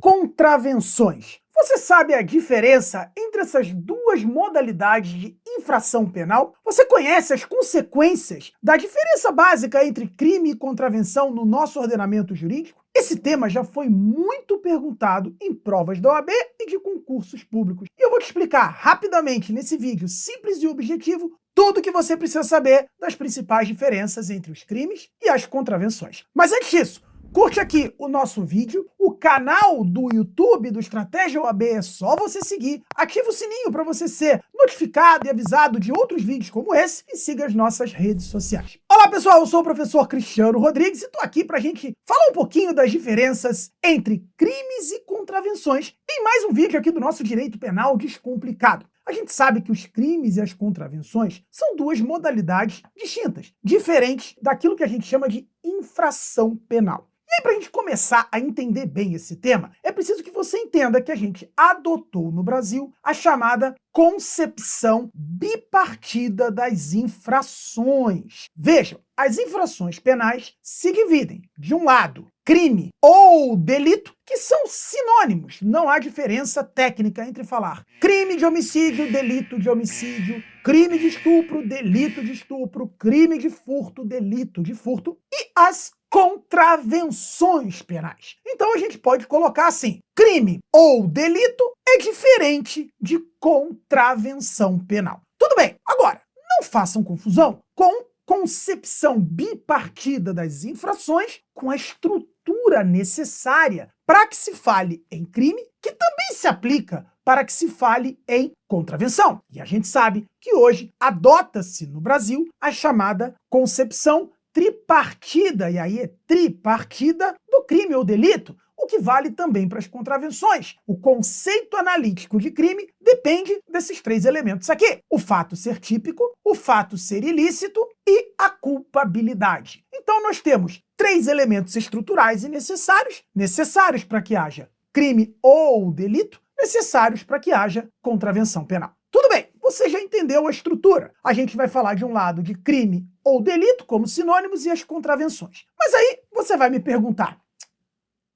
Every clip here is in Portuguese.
contravenções. Você sabe a diferença entre essas duas modalidades de infração penal? Você conhece as consequências da diferença básica entre crime e contravenção no nosso ordenamento jurídico? Esse tema já foi muito perguntado em provas da OAB e de concursos públicos. E eu vou te explicar rapidamente nesse vídeo simples e objetivo tudo o que você precisa saber das principais diferenças entre os crimes e as contravenções. Mas antes disso, curte aqui o nosso vídeo, o canal do YouTube do Estratégia OAB é só você seguir, ativa o sininho para você ser notificado e avisado de outros vídeos como esse e siga as nossas redes sociais. Olá pessoal, eu sou o professor Cristiano Rodrigues e estou aqui para a gente falar um pouquinho das diferenças entre crimes e contravenções em mais um vídeo aqui do nosso Direito Penal Descomplicado. A gente sabe que os crimes e as contravenções são duas modalidades distintas, diferentes daquilo que a gente chama de infração penal. E aí, para a gente começar a entender bem esse tema, é preciso que você entenda que a gente adotou no Brasil a chamada concepção bipartida das infrações. Vejam, as infrações penais se dividem, de um lado, crime ou delito, que são sinônimos. Não há diferença técnica entre falar crime de homicídio, delito de homicídio, crime de estupro, delito de estupro, crime de furto, delito de furto, e as contravenções penais. Então a gente pode colocar assim: crime ou delito é diferente de contravenção penal. Tudo bem, agora, não façam confusão com concepção bipartida das infrações com a estrutura necessária para que se fale em crime, que também se aplica para que se fale em contravenção. E a gente sabe que hoje adota-se no Brasil a chamada concepção tripartida, e aí é tripartida, do crime ou delito, o que vale também para as contravenções. O conceito analítico de crime depende desses três elementos aqui: o fato ser típico, o fato ser ilícito e a culpabilidade. Então nós temos três elementos estruturais e necessários para que haja crime ou delito, necessários para que haja contravenção penal. Tudo bem, você já entendeu a estrutura. A gente vai falar de um lado de crime ou delito como sinônimos e as contravenções. Mas aí você vai me perguntar: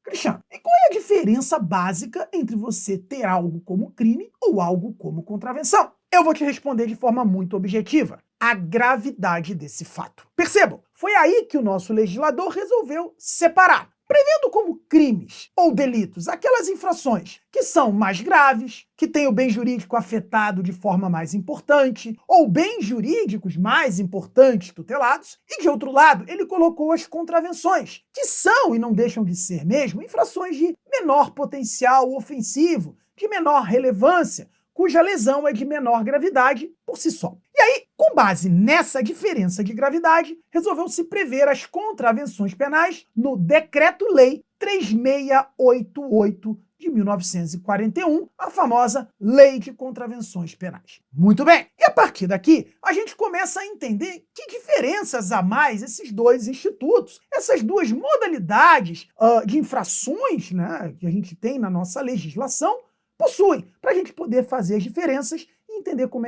Cristiano, e qual é a diferença básica entre você ter algo como crime ou algo como contravenção? Eu vou te responder de forma muito objetiva: a gravidade desse fato. Percebam, foi aí que o nosso legislador resolveu separar, prevendo como crimes ou delitos aquelas infrações que são mais graves, que têm o bem jurídico afetado de forma mais importante, ou bens jurídicos mais importantes tutelados, e de outro lado ele colocou as contravenções, que são e não deixam de ser mesmo infrações de menor potencial ofensivo, de menor relevância, cuja lesão é de menor gravidade por si só. E aí, com base nessa diferença de gravidade, resolveu-se prever as contravenções penais no Decreto-Lei 3688 de 1941, a famosa Lei de Contravenções Penais. Muito bem, e a partir daqui, a gente começa a entender que diferenças há mais esses dois institutos, essas duas modalidades de infrações, né, que a gente tem na nossa legislação, possuem, para a gente poder fazer as diferenças e entender como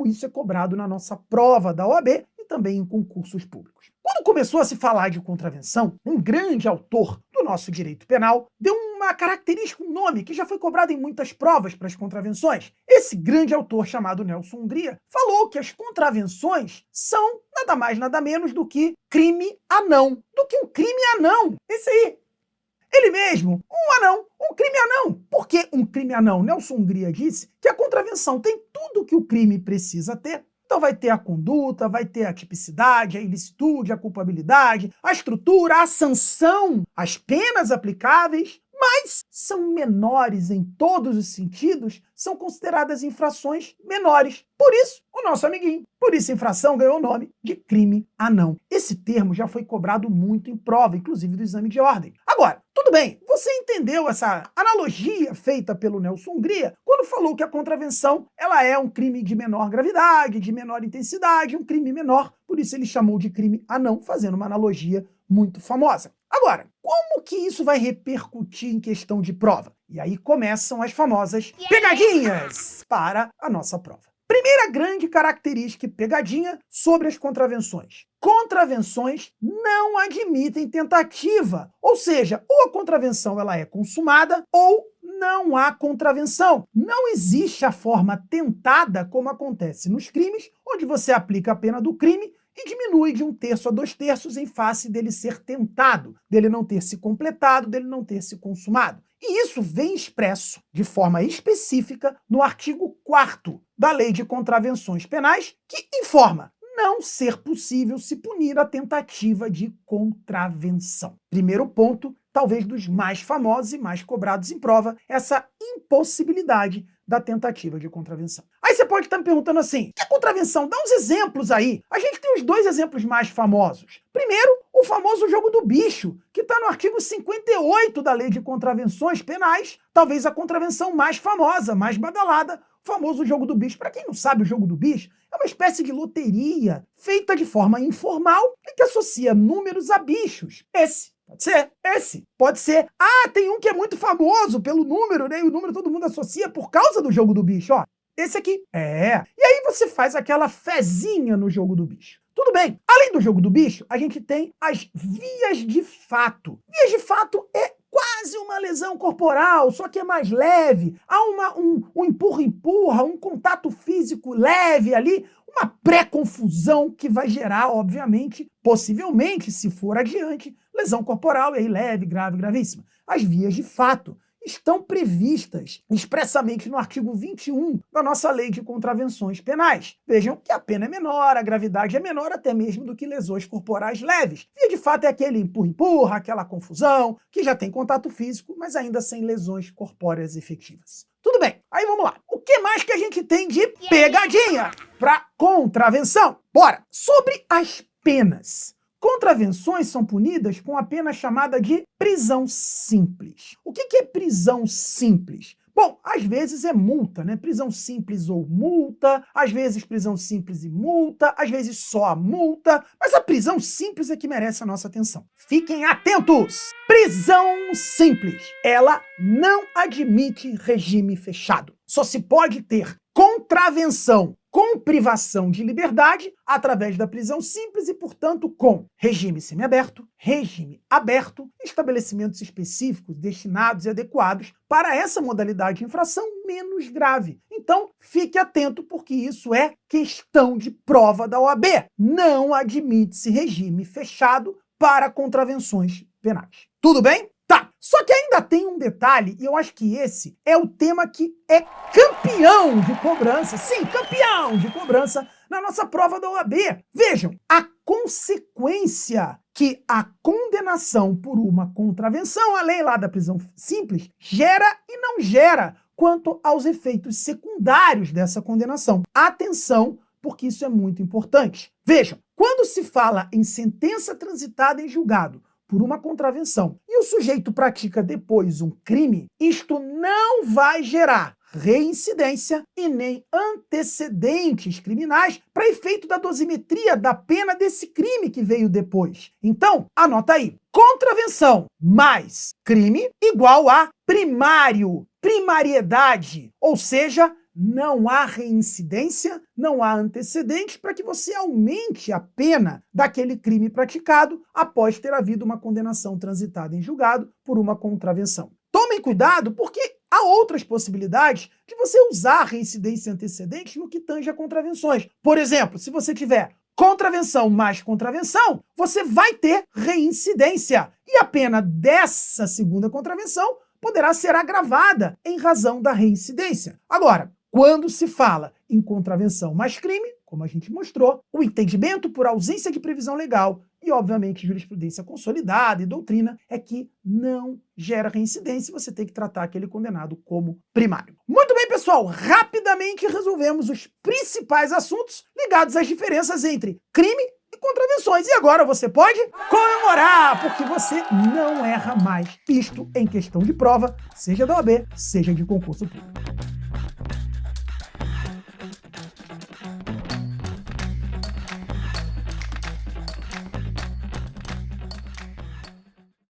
isso é cobrado na nossa prova da OAB e também em concursos públicos. Quando começou a se falar de contravenção, um grande autor do nosso direito penal deu uma característica, um nome que já foi cobrado em muitas provas para as contravenções. Esse grande autor, chamado Nelson Hungria, falou que as contravenções são nada mais nada menos do que crime anão. Do que um crime anão. Esse aí. Ele mesmo, um anão, um crime anão. Por que um crime anão? Nelson Hungria disse que a contravenção tem tudo que o crime precisa ter. Então vai ter a conduta, vai ter a tipicidade, a ilicitude, a culpabilidade, a estrutura, a sanção, as penas aplicáveis, mas são menores em todos os sentidos, são consideradas infrações menores. Por isso, o nosso amiguinho, por isso a infração ganhou o nome de crime anão. Esse termo já foi cobrado muito em prova, inclusive do exame de ordem. Agora, tudo bem, você entendeu essa analogia feita pelo Nelson Hungria quando falou que a contravenção ela é um crime de menor gravidade, de menor intensidade, um crime menor, por isso ele chamou de crime anão, fazendo uma analogia muito famosa. Agora, como que isso vai repercutir em questão de prova? E aí começam as famosas pegadinhas para a nossa prova. Primeira grande característica e pegadinha sobre as contravenções: contravenções não admitem tentativa, ou seja, ou a contravenção ela é consumada ou não há contravenção. Não existe a forma tentada como acontece nos crimes, onde você aplica a pena do crime e diminui de 1/3 a 2/3 em face dele ser tentado, dele não ter se completado, dele não ter se consumado. E isso vem expresso de forma específica no artigo 4º da Lei de Contravenções Penais, que informa não ser possível se punir a tentativa de contravenção. Primeiro ponto, talvez dos mais famosos e mais cobrados em prova, essa impossibilidade da tentativa de contravenção. Aí você pode estar me perguntando assim, que é contravenção? Dá uns exemplos aí. A gente tem os 2 exemplos mais famosos. Primeiro, o famoso jogo do bicho, que está no artigo 58 da Lei de Contravenções Penais, talvez a contravenção mais famosa, mais badalada, o famoso jogo do bicho. Para quem não sabe, o jogo do bicho é uma espécie de loteria feita de forma informal e que associa números a bichos. Pode ser, esse pode ser. Ah, tem um que é muito famoso pelo número, né? E o número todo mundo associa por causa do jogo do bicho, ó. Esse aqui. E aí você faz aquela fezinha no jogo do bicho. Tudo bem. Além do jogo do bicho, a gente tem as vias de fato. Vias de fato é quase uma lesão corporal, só que é mais leve. Há um empurra-empurra, um contato físico leve ali, uma pré-confusão que vai gerar, obviamente, possivelmente, se for adiante, lesão corporal, e aí leve, grave, gravíssima. As vias de fato estão previstas expressamente no artigo 21 da nossa Lei de Contravenções Penais. Vejam que a pena é menor, a gravidade é menor até mesmo do que lesões corporais leves. Via de fato é aquele empurra-empurra, aquela confusão, que já tem contato físico, mas ainda sem lesões corpóreas efetivas. Tudo bem, aí vamos lá. O que mais que a gente tem de pegadinha para contravenção? Bora! Sobre as penas. Contravenções são punidas com a pena chamada de prisão simples. O que é prisão simples? Bom, às vezes é multa, né? Prisão simples ou multa, às vezes prisão simples e multa, às vezes só a multa, mas a prisão simples é que merece a nossa atenção. Fiquem atentos! Prisão simples, ela não admite regime fechado. Só se pode ter contravenção com privação de liberdade através da prisão simples e, portanto, com regime semiaberto, regime aberto, estabelecimentos específicos destinados e adequados para essa modalidade de infração menos grave. Então, fique atento porque isso é questão de prova da OAB. Não admite-se regime fechado para contravenções penais. Tudo bem? Tá, só que ainda tem um detalhe, e eu acho que esse é o tema que é campeão de cobrança, sim, campeão de cobrança na nossa prova da OAB. Vejam, a consequência que a condenação por uma contravenção, além lá da prisão simples, gera e não gera quanto aos efeitos secundários dessa condenação. Atenção, porque isso é muito importante. Vejam, quando se fala em sentença transitada em julgado por uma contravenção e o sujeito pratica depois um crime, isto não vai gerar reincidência e nem antecedentes criminais para efeito da dosimetria da pena desse crime que veio depois. Então, anota aí, contravenção mais crime igual a primário, primariedade, ou seja, não há reincidência, não há antecedentes para que você aumente a pena daquele crime praticado após ter havido uma condenação transitada em julgado por uma contravenção. Tomem cuidado porque há outras possibilidades de você usar reincidência e antecedentes no que tange a contravenções. Por exemplo, se você tiver contravenção mais contravenção, você vai ter reincidência. E a pena dessa segunda contravenção poderá ser agravada em razão da reincidência. Agora, quando se fala em contravenção mais crime, como a gente mostrou, o entendimento por ausência de previsão legal e, obviamente, jurisprudência consolidada e doutrina é que não gera reincidência e você tem que tratar aquele condenado como primário. Muito bem, pessoal, rapidamente resolvemos os principais assuntos ligados às diferenças entre crime e contravenções. E agora você pode comemorar, porque você não erra mais. Isto em questão de prova, seja da OAB, seja de concurso público.